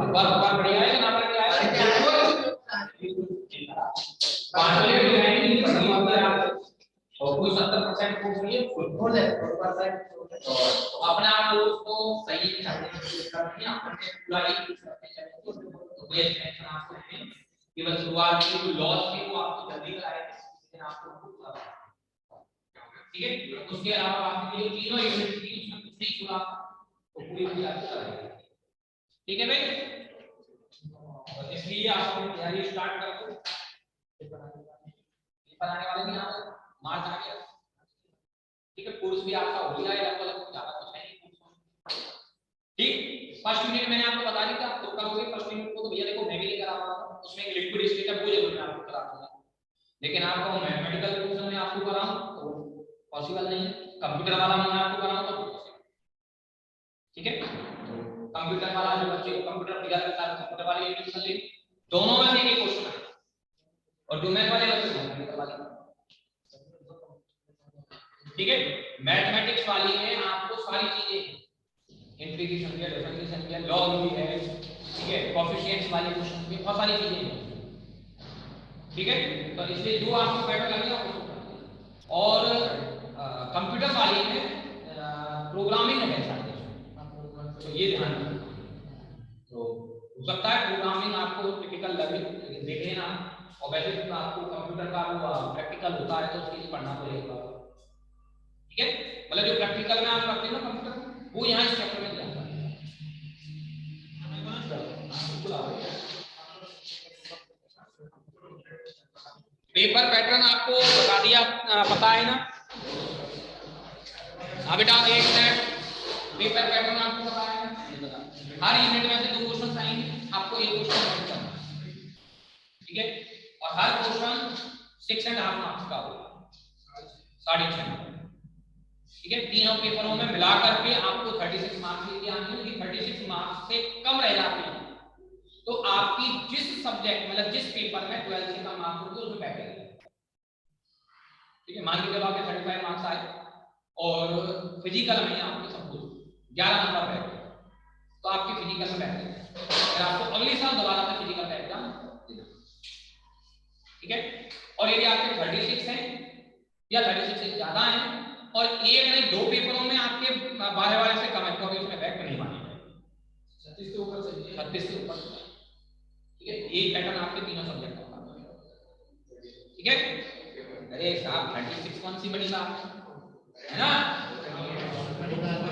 अखबार अखबार बढ़िया है ना पढ़ के आया 5 वाले तो है नहीं पढ़नी होता है और कोई 70% कोर्स नहीं है फुल है 100% तो अपने आप उसको सही करने की कोशिश करनी है अपने पूरा ही करने चाहिए तो ये टेंशन आपको है केवल शुरुआत की जो लॉस थी वो आपको जल्दी कराए लेकिन आपको ठीक है उसके अलावा आपके लिए तीनों यूनिट थी उसमें कुछ नहीं छूटा तो पूरी पूरी आपको कराएंगे ठीक है भाई और इसलिए आप अपनी तैयारी स्टार्ट कर दो पेपर आने वाले नहीं आप मार्च आ गया ठीक है कोर्स भी आपका हो गया है लगभग ज्यादा कुछ नहीं ठीक फर्स्ट यूनिट मैंने आपको बता दी था तो करोगे फर्स्ट यूनिट को तो भैया देखो मैं भी लेकर आ रहा हूं उसमें एक लिक्विड स्टेट है वो जरूर मैं आपको करा दूंगा लेकिन आपको मैथमेटिकल पोर्शन में आपको कराऊं तो पॉसिबल नहीं है कंप्यूटर वाला मैं आपको कराऊं तो ठीक है कंप्यूटर वाला जो बच्चे को कंप्यूटर बिगड़ करता है कंप्यूटर वाले यूनिट कर ले दोनों में से एक क्वेश्चन है और जो मैथ वाले बच्चे को कंप्यूटर वाले ठीक है मैथमेटिक्स वाली में आपको सारी चीजें इंटीग्रेशन भी है डिफरेंशिएशन भी है लॉग भी है ठीक है कोएफिशिएंट्स वाले क्वेश्चन भी बहुत सारी चीजें हैं ठीक है तो इसलिए जो आपको बेटर लगेगा उसको और कंप्यूटर वाले में प्रोग्रामिंग है सारी तो ये ध्यान रखना तो हो सकता है प्रोग्रामिंग आपको टिपिकल लगे देखे ना और वैसे तो आपको कंप्यूटर का वो प्रैक्टिकल होता है तो उसके लिए पढ़ना पड़ेगा ठीक है मतलब जो प्रैक्टिकल में आप करते हो ना कंप्यूटर वो यहाँ इस चैप्टर में जाता है पेपर पैटर्न आपको बता दिया पता है ना हाँ बेटा एक मिनट पेपर पैटर्न आपको पता है ना हर यूनिट में से 2 क्वेश्चन आएंगे आपको एक क्वेश्चन करना है ठीक है और हर क्वेश्चन 6.5 मार्क्स का होगा 6.5 ठीक है तीनों पेपरों में मिला करके आपको 36 मार्क्स लेके आने हैं कि 36 मार्क्स से कम रह जाते हैं तो आपकी जिस सब्जेक्ट मतलब जिस पेपर में 12 से कम मार्क्स होंगे उसमें बैठ जाएगा ठीक है मान लीजिए जब आपके 35 मार्क्स आए और फिजिकल में आपके सपोज 11 नंबर बैठ गए तो आपके फिजिकल में बैठ गए फिर आपको अगले साल दोबारा से फिजिकल का एग्जाम देना ठीक है और यदि आपके 36 हैं या 36 से ज्यादा हैं और एक नहीं 2 पेपरों में आपके 12 वाले से कम है तो अभी उसमें बैक नहीं मानेगा 36 से ऊपर चाहिए 36 से ऊपर ठीक है एक पैटर्न आपके तीनों सब्जेक्ट का ठीक है अरे साहब 36 कौन सी बड़ी बात है ना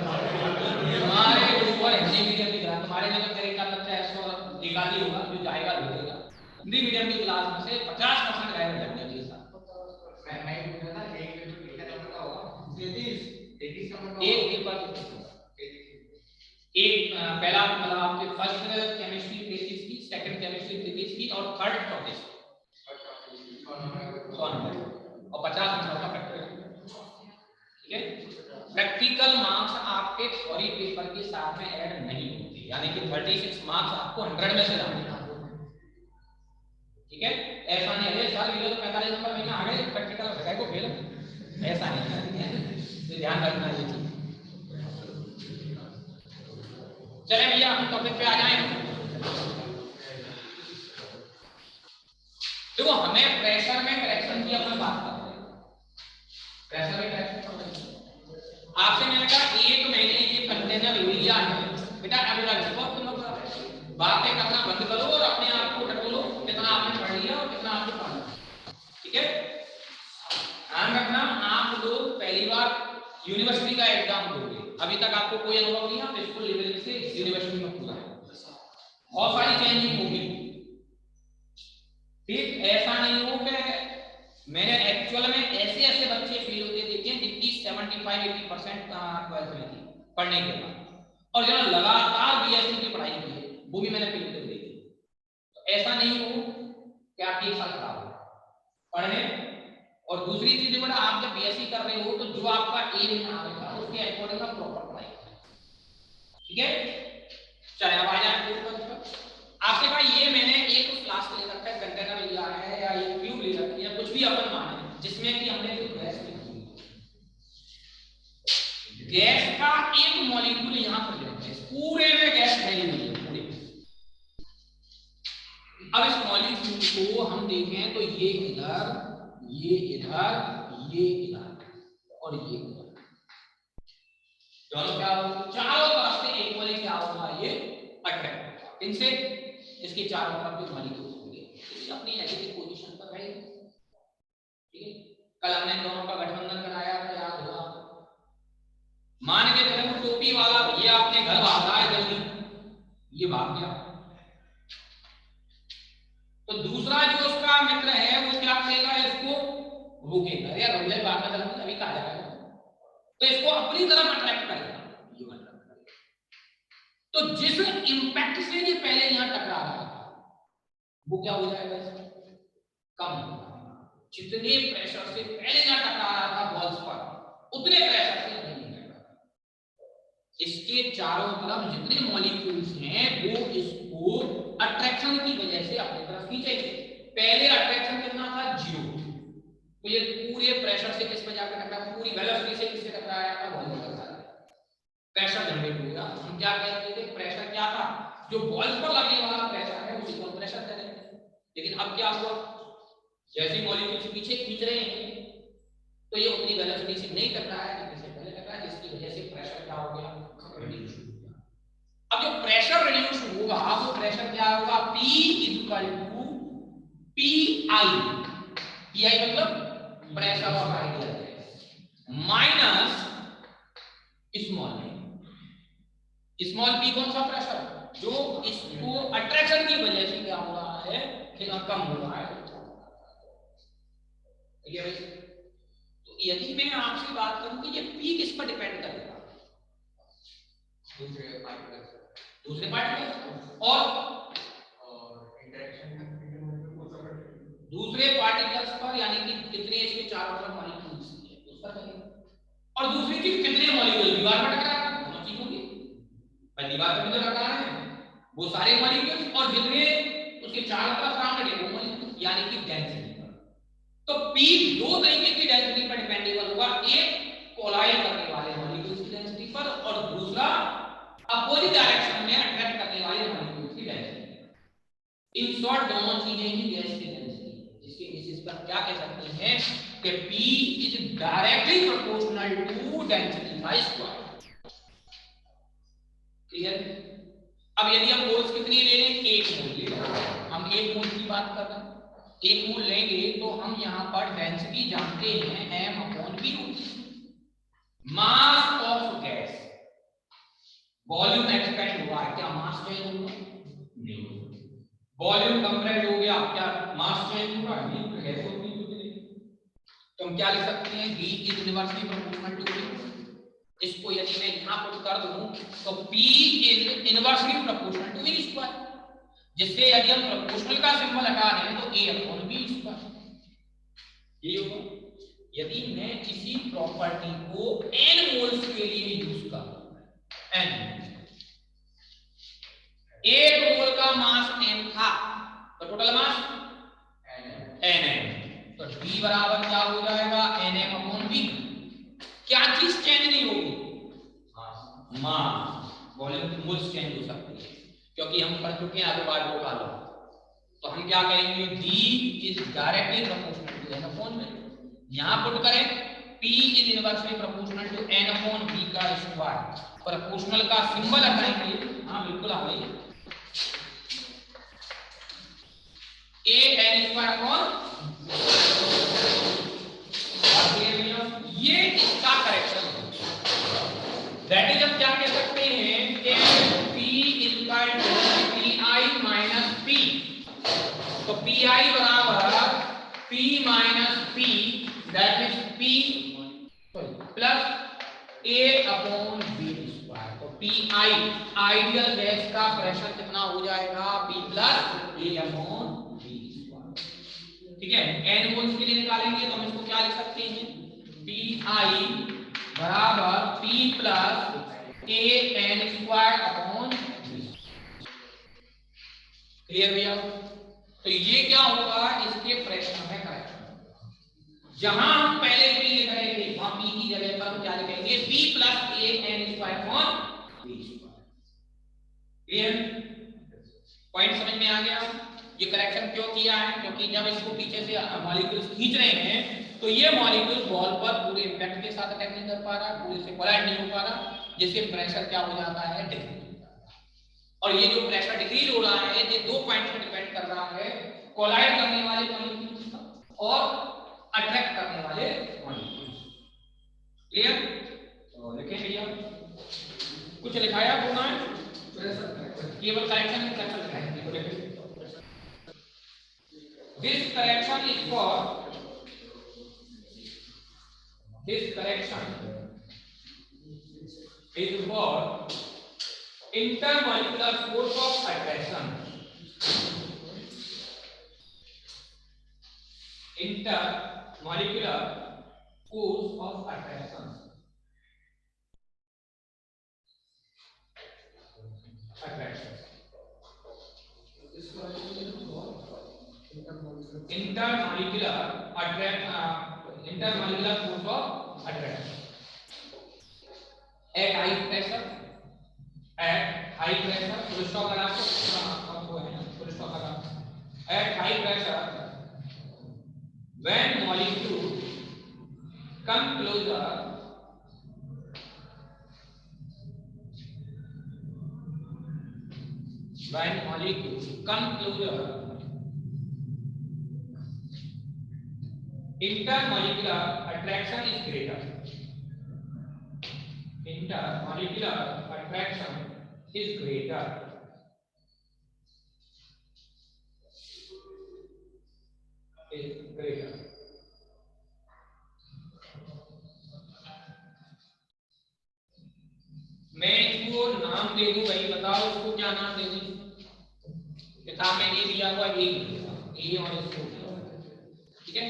तुम्हारे ऊपर हिंदी मीडियम की क्लास तुम्हारे में तो तेरे का बच्चा 100 एकाधी होगा जो जाएगा लौटेगा हिंदी मीडियम की क्लास में से 50% गायब हो जाएंगे अगले साल मैं पूछा था एक पेपर कितना नंबर का होगा 33 नंबर का एक पेपर एक पहला मतलब आपके फर्स्ट केमिस्ट्री 33 की सेकंड केमिस्ट्री 33 की और थर्ड 34 100 नंबर और 50 नंबर का प्रैक्टिकल ठीक है प्रैक्टिकल मार्क्स आपके थ्योरी पेपर के साथ में ऐड नहीं होते यानी कि 36 मार्क्स आपको 100 में से लाने ठीक है ऐसा नहीं है सर ये तो 45 नंबर में आ गए प्रैक्टिकल हो को फेल ऐसा नहीं है तो ध्यान रखना ये चीज चले भैया हम टॉपिक पे आ जाएं देखो हमें प्रेशर में करेक्शन की अपन बात कर रहे हैं प्रेशर में करेक्शन आपसे मैंने कहा एक महीने ये कंटेनर लिया है बेटा अभी बहुत तुम लोग बातें करना बंद करो और अपने आप को टटोलो कितना आपने पढ़ लिया और कितना आपने पढ़ा ठीक है ध्यान रखना आप लोग पहली बार यूनिवर्सिटी का एग्जाम दोगे अभी तक आपको कोई अनुभव नहीं है आप स्कूल लेवल से यूनिवर्सिटी में पूरा है बहुत सारी चेंजिंग होगी ठीक ऐसा नहीं हो कि मैंने एक्चुअल में ऐसे ऐसे बच्चे फेल होते देखे हैं जिनकी 75-80% 12th में थी पढ़ने के बाद और जो लगातार बीएससी की पढ़ाई की है वो भी मैंने फेल कर देखी तो ऐसा नहीं हो कि आपकी एक साल खराब हो पढ़ने और दूसरी चीज बड़ा आप जब बीएससी कर रहे हो तो जो आपका एम है उसके अकॉर्डिंग आप प्रॉपर पढ़ाई ठीक है चले अब आ जाए आपसे कहा ये मैंने एक क्लास ले रखा है कंटेनर लिया है या एक ट्यूब ले रखी है कुछ भी अपन माने जिसमें कि हमने जो गैस देखें तो ये इधर, ये इधर, ये इधर और ये इधर, दोनों क्या होगा, चारों तरफ से इक्वली क्या होगा, ये अट्रैक्ट होगा। इनसे इसके चारों तरफ के मॉलिक्यूल्स होंगे, ये अपनी नेगेटिव पोजीशन पर रहेंगे। ठीक है, कल हमने दोनों का गठबंधन कराया था, याद होगा। मान के चलो वो टोपी वाला भैया अपने घर भाग रहा है जल्दी, ये भाग गया, तो दूसरा जो उसका मित्र है वो क्या करेगा, इसको रोकेगा, यार रुक जाए, बाद में चलूंगा, अभी कहा जाएगा, तो इसको अपनी तरफ अट्रैक्ट करेगा। तो जिस इंपैक्ट से ये पहले यहां टकरा रहा था वो क्या हो जाएगा, इसका कम हो जाएगा। जितने प्रेशर से पहले यहां टकरा रहा था बॉल्स पर, उतने प्रेशर से नहीं टकरा। इसके चारों तरफ जितने मॉलिक्यूल्स हैं वो इसको अट्रैक्शन की वजह से अपनी तरफ खींचेंगे। पहले अट्रैक्शन कितना था, 0, तो ये पूरे प्रेशर से किस पे जाकर टकरा, पूरी वेलोसिटी से किससे टकराया था, बॉल पर टकराया, प्रेशर जनरेट हो गया। हम क्या कहते थे, प्रेशर क्या था, जो बॉल पर लगने वाला प्रेशर है उसी को प्रेशर कहते हैं। लेकिन अब क्या हुआ, जैसे मॉलिक्यूल्स पीछे खींच रहे हैं तो ये उतनी वेलोसिटी से नहीं टकराया जितने से पहले टकराया, जिसकी वजह से प्रेशर क्या हो गया, रिड्यूस हो गया। अब जो प्रेशर रिड्यूस होगा वो प्रेशर क्या होगा, P = PI, PI मतलब pressure of ideal gas minus small p कौन सा प्रेशर, जो इसको अट्रैक्शन की वजह से क्या हो रहा है, कम हो रहा है। ठीक है भाई, तो यदि मैं आपसे बात करूं कि ये p किस पर डिपेंड करेगा, दूसरे पार्टिकल्स और दूसरे पार्टिकल्स पर, यानी कि कितने इसके चारों तरफ मॉलिक्यूल्स हैं उस पर करेगा, और दूसरी चीज कितने मॉलिक्यूल दीवार पर टकरा रहे हैं, दोनों चीजों की भाई, दीवार पर भी तो टकरा रहे हैं वो सारे मॉलिक्यूल्स, और जितने उसके चारों तरफ राउंडेड है वो मॉलिक्यूल्स, यानी कि डेंसिटी पर। तो p दो तरीके की डेंसिटी पर डिपेंडेबल होगा, एक कोलाइड करने वाले मॉलिक्यूल्स की डेंसिटी पर और दूसरा अपोजिट डायरेक्शन में अट्रैक्ट करने वाले मॉलिक्यूल्स की डेंसिटी। इन शॉर्ट दोनों चीजें ही गैस की डेंसिटी, जिसके बेसिस पर क्या कह सकते हैं कि p is directly proportional to density by square. Clear? अब यदि हम मोल्स कितनी ले लें, 1 मोल ले लें, हम 1 मोल की बात कर रहे हैं, 1 मोल लेंगे तो हम यहां पर डेंसिटी जानते हैं m/v होती है, mass of gas, volume expand हुआ है, क्या मास चेंज हुआ, नहीं हुआ, वॉल्यूम कंप्रेस हो गया, क्या मास चेंज हुआ, नहीं, गैस होती है। तो हम क्या लिख सकते हैं, v is inversely proportional to v। इसको यदि मैं यहां पुट कर दूं तो p is inversely proportional to v square, जिससे यदि हम प्रोपोर्शनल का सिंबल हटा दें तो a/v स्क्वायर ये होगा। यदि मैं इसी प्रॉपर्टी को n मोल्स के लिए यूज करूं, n, 1 मोल का मास n था तो टोटल मास nm, तो d बराबर क्या हो जाएगा, nm/v। क्या चीज चेंज नहीं होगी, मास, वॉल्यूम, मोल्स चेंज हो सकती है क्योंकि हम कर चुके हैं आगे बार को कालो। तो हम क्या करेंगे, d is directly proportional to n/v, यहां पुट करें p is inversely proportional to n/v का स्क्वायर, प्रोपोर्शनल का सिंबल लगाएंगे, हां बिल्कुल आ गई, a n स्क्वायर और ये इसका करेक्शन है। दैट इज हम क्या कह सकते हैं कि p equal to pi minus p, तो pi बराबर p minus p, that is p plus a/v square. तो pi आइडियल गैस का प्रेशर कितना हो जाएगा, p प्लस a/v स्क्वायर। ठीक है, n मोल्स के लिए निकालेंगे तो हम इसको क्या लिख सकते हैं, pi बराबर p plus an square upon v। Clear भैया? तो ये क्या होगा, इसके फ्रैक्शन में करेक्शन, जहां हम पहले p लिख रहे थे वहां p की जगह पर हम क्या लिखेंगे, p plus an square upon v square. Clear? Point समझ में आ गया? ये करेक्शन क्यों किया है? क्योंकि जब इसको पीछे से मॉलिक्यूल्स खींच रहे हैं तो ये मॉलिक्यूल बॉल पर पूरे इंपैक्ट के साथ अटैक नहीं कर पा रहा, पूरे से कोलाइड नहीं हो पा रहा, जिससे प्रेशर क्या हो जाता है? डिक्रीज हो जाता है। और ये जो प्रेशर डिक्रीज हो रहा है ये दो पॉइंट पर डिपेंड कर रहा है, कोलाइड करने वाले मॉलिक्यूल्स पर और अट्रैक्ट करने वाले मॉलिक्यूल्स। क्लियर? तो लिखें भैया, कुछ लिखाया होगा केवल करेक्शन में कैसा लिखा है? देखो देखो, this correction is for intermolecular force of attraction. Intermolecular force of attraction. Intermolecular force of attraction. At high pressure, full stop लगा के आपको है ना, full stop लगा. At high pressure, when molecule come closer, intermolecular attraction is greater. Intermolecular attraction is greater. मैं इसको नाम दे दूं भाई, बताओ इसको क्या नाम दे दूं? किताब में ये दिया हुआ ए और इसको, ठीक है?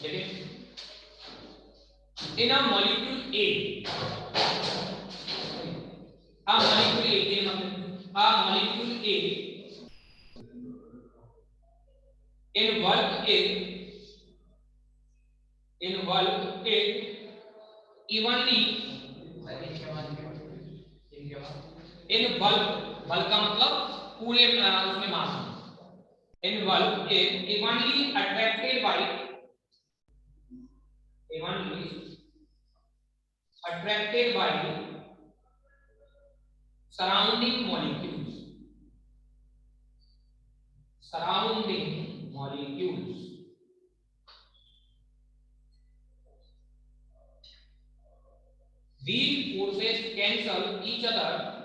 चलिए, in a molecule A, a molecule A के मतलब a molecule A in bulk evenly in bulk का मतलब पूरे उसमें मास, in bulk evenly attracted by surrounding molecules. These forces cancel each other.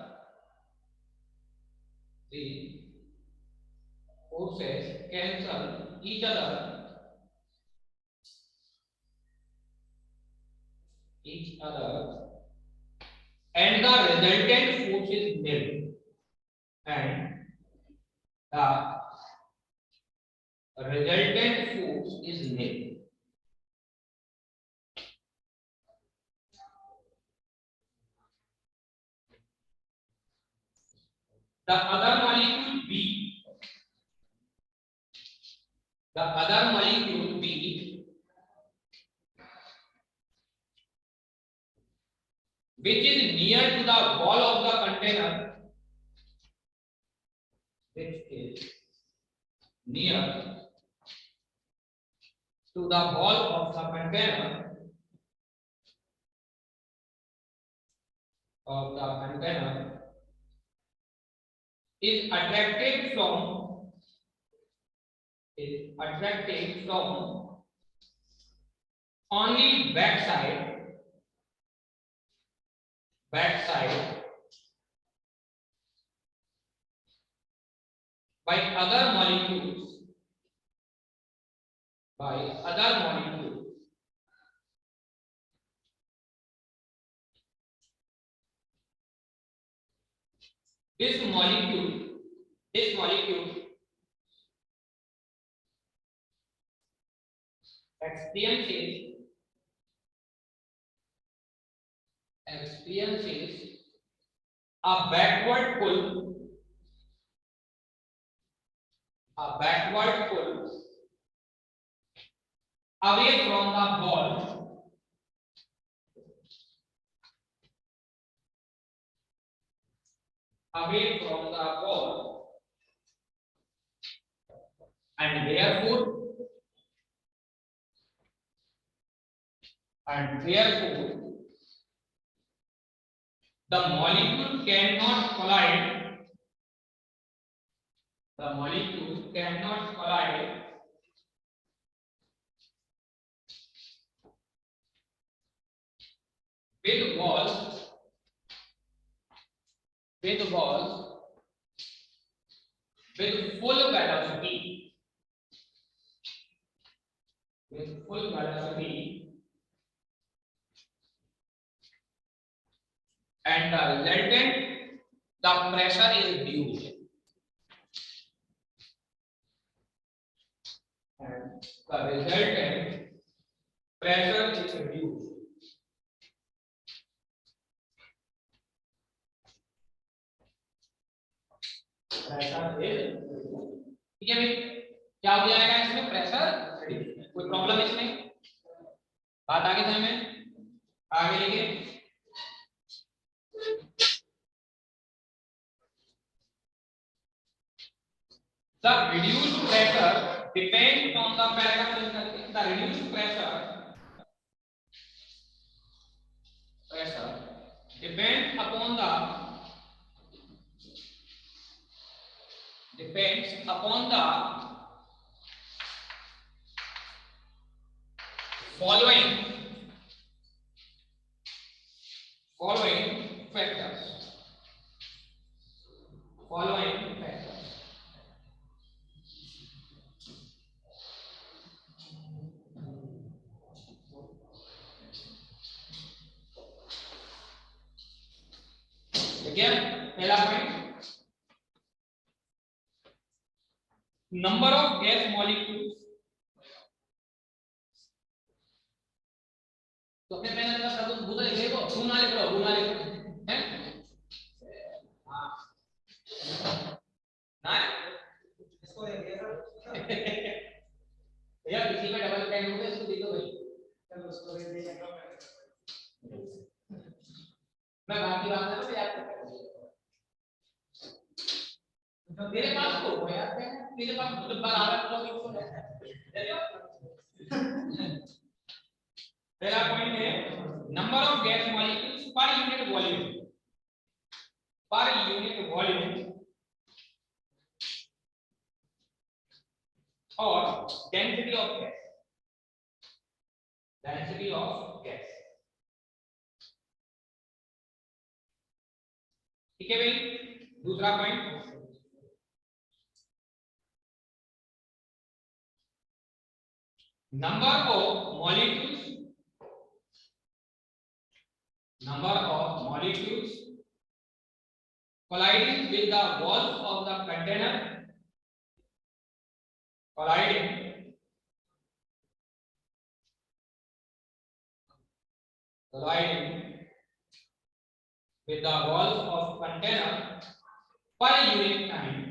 And the resultant force is nil. The other molecule B, which is near to the wall of the container, is attracted from only backside by other molecules. This molecule experiences a backward pull away from the ball and therefore the molecule cannot collide with walls with full velocity and the resultant the pressure is reduced ठीक है भाई क्या हो जाएगा इसमें pressure reduce कोई problem इसमें बात आगे समय में आगे लेके the reduced pressure depends on the reduced pressure depends upon the following factors again पहला point number of gas molecules तो अपने पेन का शब्द भूल लिखो गुना लिख लो हैं हां ना इसको भैया किसी में डबल पेन होगा इसको दे दो भाई चलो उसको दे देंगे मैं बाकी बात करूं याद कर तो मेरे पास तो हो यार मेरे पास तो बराबर तो इसको पहला पॉइंट है number of gas molecules per unit volume और डेंसिटी ऑफ गैस ठीक है भाई दूसरा point number of molecules colliding with the walls of the container colliding with the walls of container per unit time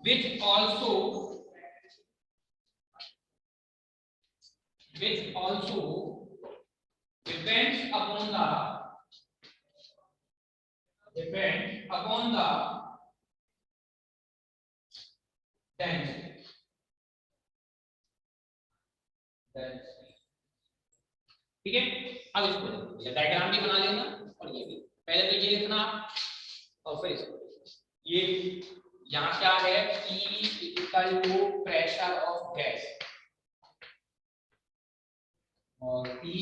which also depends upon the density ठीक है अब इसको ये डायग्राम भी बना लेना और ये भी पहले तो ये लिखना और फिर इसको ये यहाँ क्या है P equal to pressure of gas और P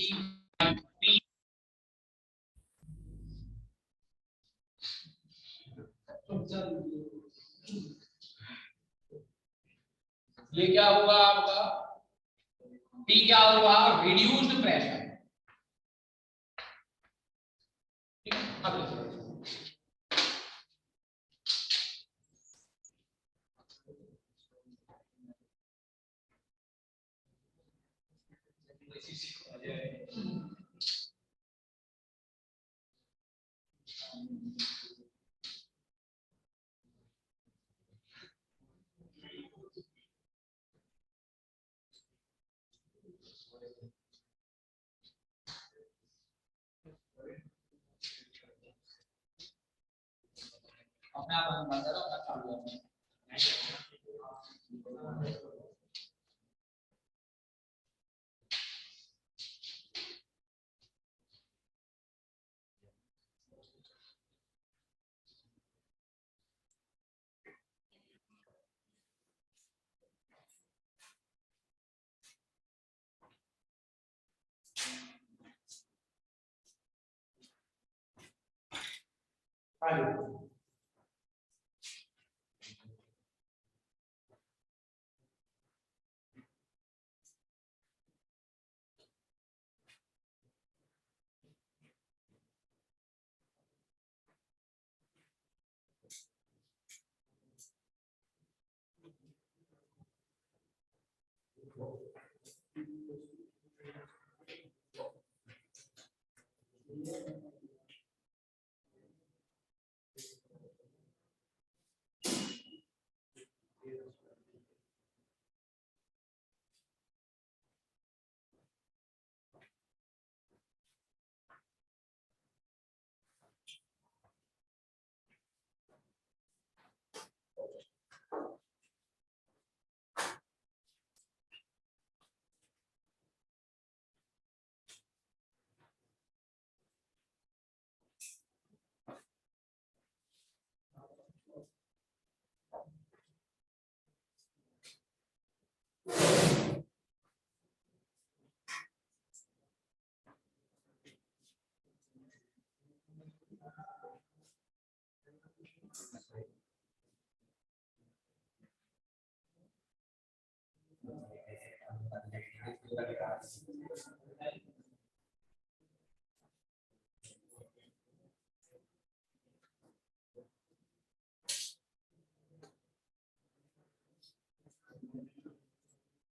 ये क्या होगा आपका P क्या होगा रिड्यूस्ड प्रेशर ठीक है अब अपने आप बंद करो, अपना चालू है।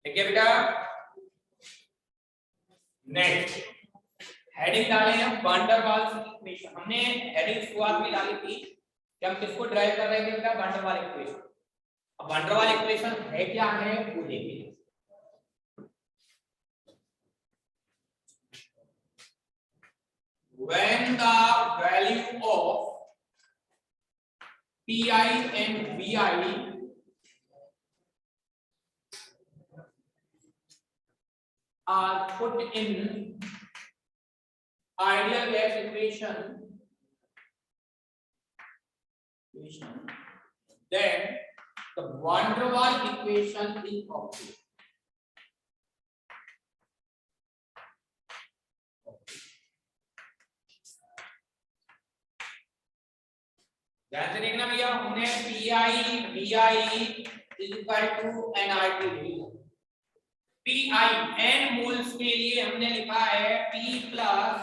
ठीक है बेटा, नेक्स्ट हेडिंग डाले हैं वैन डर वाल्स इक्वेशन। हमने हेडिंग शुरुआत में डाली थी कि हम किसको ड्राइव कर रहे थे बेटा, वैन डर वाल इक्वेशन। अब वैन डर वाल इक्वेशन है क्या है वो देखिए। when the value of pi and vi are put in ideal gas equation, then the van der Waals equation is complete. ध्यान से देखना भैया, हमने pi vi is equal to nRT लिखा। pi n मोल्स के लिए हमने लिखा है p plus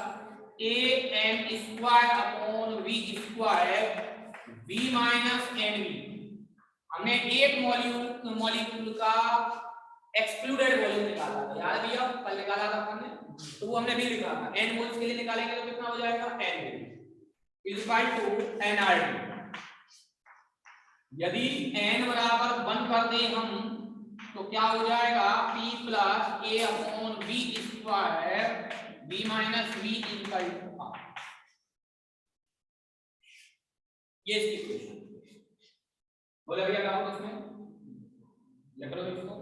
am square upon v square v minus nv। हमने एक मॉलिक्यूल का एक्सक्लूडेड वॉल्यूम निकाला था, याद भैया कल निकाला था हमने, तो वो हमने भी लिखा था। n मोल्स के लिए निकालेंगे तो कितना हो जाएगा, n is equal to nRT। यदि n बराबर 1 कर दे हम तो क्या हो जाएगा, p plus a upon v square v minus v equal to r। ये इसकी इक्वेशन बोले भैया, क्या होगा इसमें, लिख लो इसको।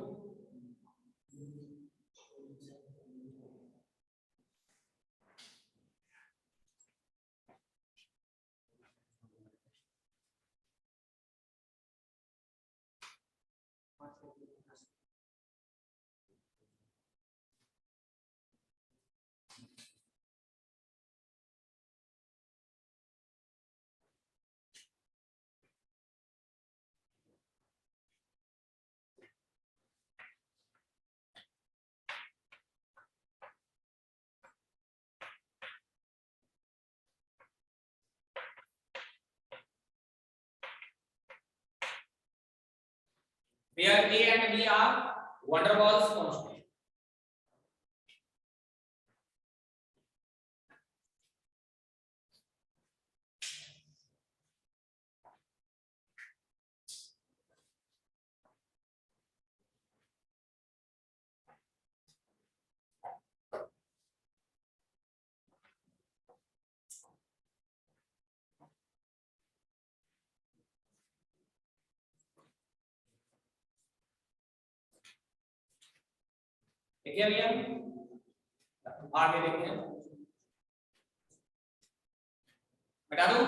Where A and B are van der Waals constant. ठीक है भैया, आगे देखते हैं, बता दूं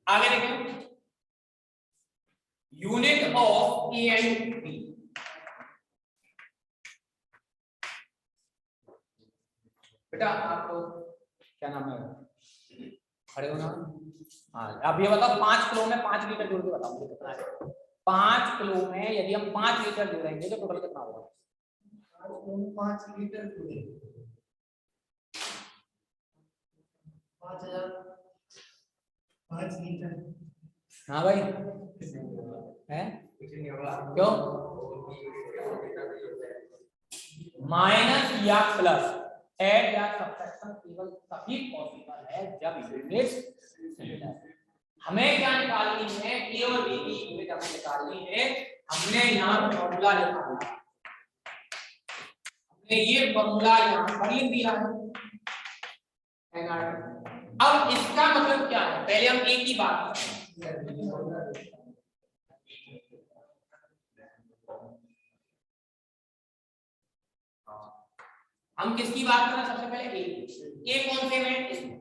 आगे देखें, unit of A and B. बेटा आप क्या नाम है, खड़े हो ना। हाँ अब ये बताओ 5 किलो में 5 लीटर जोड़ के बताओ मुझे कितना है। 5 किलो में यदि हम 5 लीटर जोड़ेंगे तो टोटल कितना होगा? 5 लीटर 5000 5 लीटर। हाँ भाई है क्यों? माइनस या प्लस, ऐड या सब्ट्रैक्शन केवल तभी पॉसिबल है जब यूनिट सिमिलर। हमें क्या निकालनी है? ए और बी की यूनिट हमें निकालनी है। हमने यहाँ फॉर्मूला लिखा है, हमने ये फॉर्मूला यहाँ पर लिख दिया है। अब इसका मतलब क्या है? पहले हम एक ही बात करें, हम किसकी बात कर रहे हैं? सबसे पहले ए कौन से में इसमें,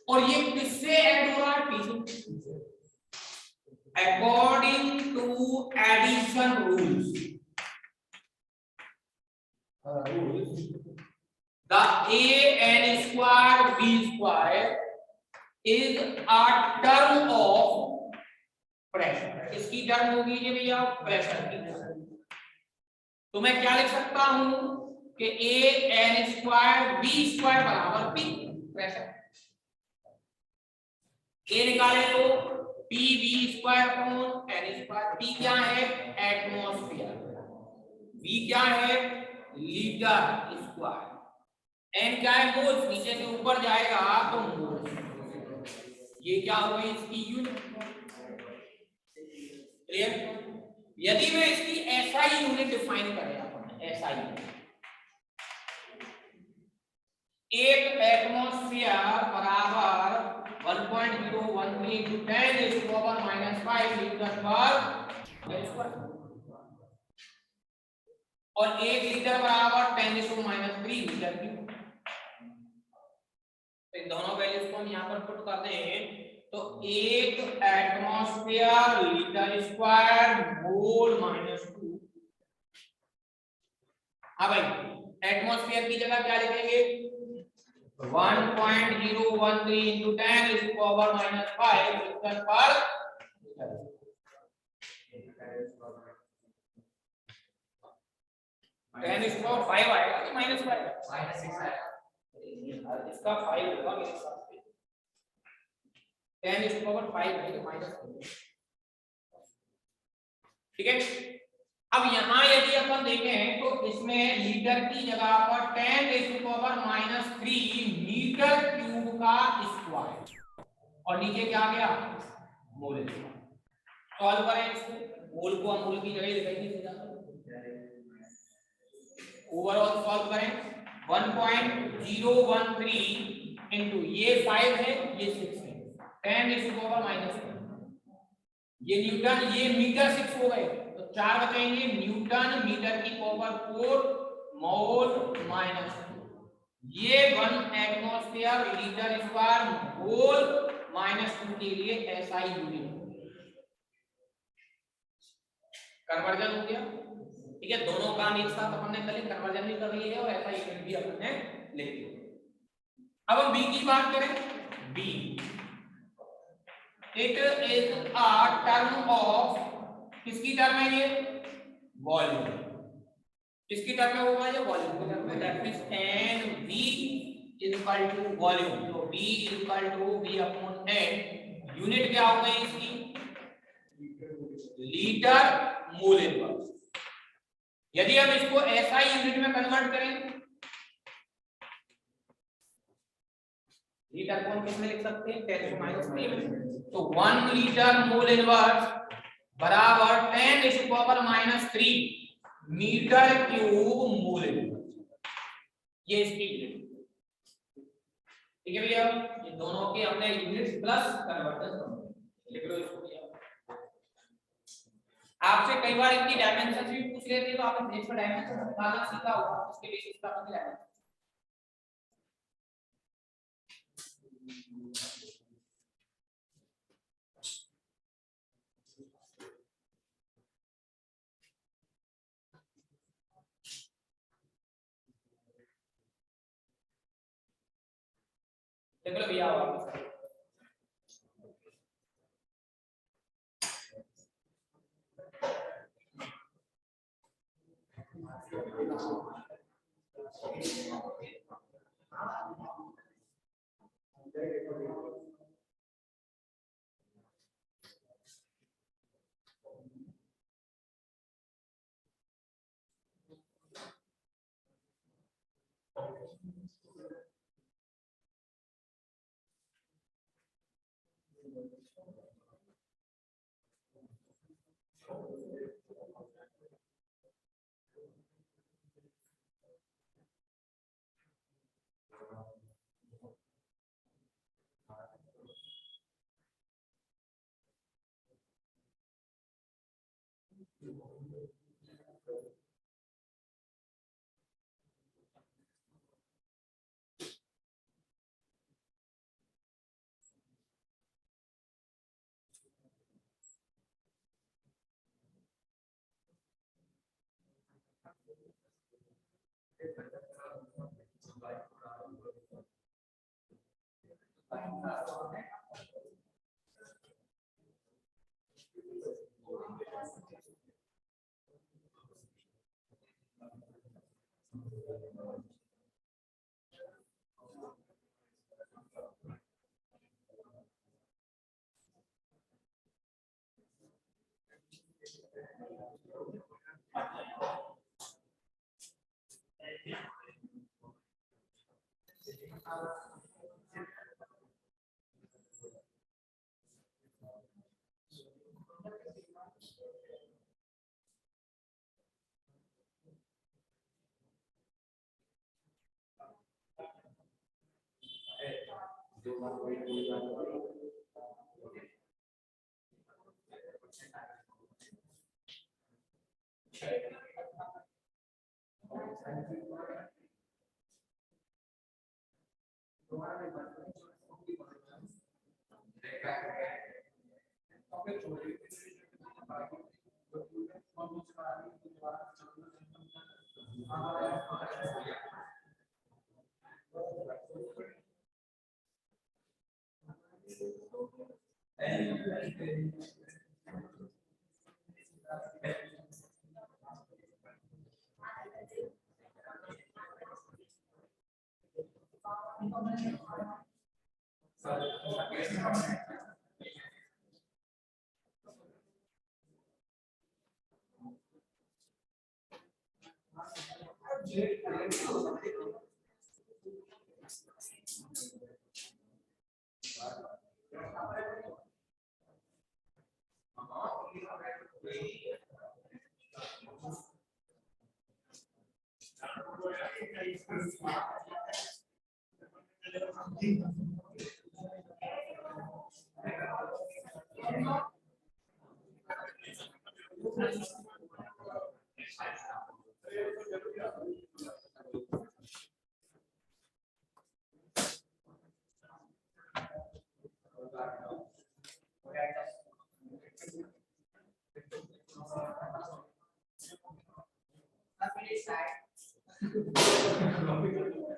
और ये किससे ऐड हो रहा है? पी से। According to addition rules, the A N square B square is a term of pressure. इसकी टर्म होगी ये भैया प्रेशर की। तो मैं क्या लिख सकता हूं कि A N square B square बराबर पी प्रेशर। ए निकाले तो P B square upon N square. P क्या है? एटमॉस्फेयर। बी क्या है? Litre square. एन क्या है? मोल्स। नीचे से ऊपर जाएगा तो मोल्स। ये क्या हो गई? इसकी यूनिट। क्लियर? यदि मैं इसकी एसआई यूनिट डिफाइन करें, अपन एसआई यूनिट, एक एटमॉस्फेयर बराबर 1.013 into 10 is to power -5 litre पर स्क्वायर, और 1 लीटर बराबर 10 is to -3 लीटर क्यूब। इन दोनों वैल्यूज को हम यहाँ पर पुट करते हैं तो 1 एटमॉस्फेयर लीटर स्क्वायर मोल -2। हाँ भाई, एटमॉस्फेयर की जगह क्या लिखेंगे? 1.013 into 10 is to power -5 litre पर। 10 is to power 5 आएगा कि -5 आएगा? -6 आएगा। इसका 5 होगा मेरे हिसाब से। 10 is to power 5 है तो -5। ठीक है। अब यहाँ यदि अपन देखें तो इसमें लीटर की जगह पर 10 is to power -3 metre cube का स्क्वायर, और नीचे क्या आ गया? मोल। सॉल्व करें इसको, मोल को मोल की जगह लिखेंगे सीधा। ओवरऑल सॉल्व करें, 1.013 इनटू ये 5 है, ये 6 है, 10 is to power -3। ये न्यूटन, ये मीटर 6 हो गए तो 4 बचेंगे। न्यूटन मीटर की पावर 4 मोल -2। ये 1 एटमॉस्फेयर लीटर स्क्वायर मोल -2 के लिए एसआई यूनिट कन्वर्जन हो गया। ठीक है, दोनों काम एक साथ अपन ने पहले कन्वर्जन भी कर ली है और एसआई यूनिट भी अपन ने लिख लिया। अब हम बी की बात करें, B it is a term of, किसकी टर्म है ये? वॉल्यूम। किसकी टर्म में होगा ये? वॉल्यूम की टर्म में। That means N V is equal to volume. तो v is equal to v upon n। Unit क्या हो गई इसकी? Litre mole inverse. यदि हम इसको एसआई यूनिट में कन्वर्ट करें, लीटर कौन किस में लिख सकते हैं? 10⁻³ में। तो 1 लीटर मोल इनवर्स बराबर 10⁻³ मीटर क्यूब मोल इनवर्स। ये इसकी यूनिट। ठीक है भैया, ये दोनों के अपने यूनिट्स प्लस कन्वर्जन लिख लो इसको भैया। आपसे कई बार इनकी डायमेंशंस भी पूछ लेते हैं तो आपने इसका डायमेंशन निकालना सीखा होगा, उसके बेसिस पर अपनी डायमेंशन देख लो भैया वापस।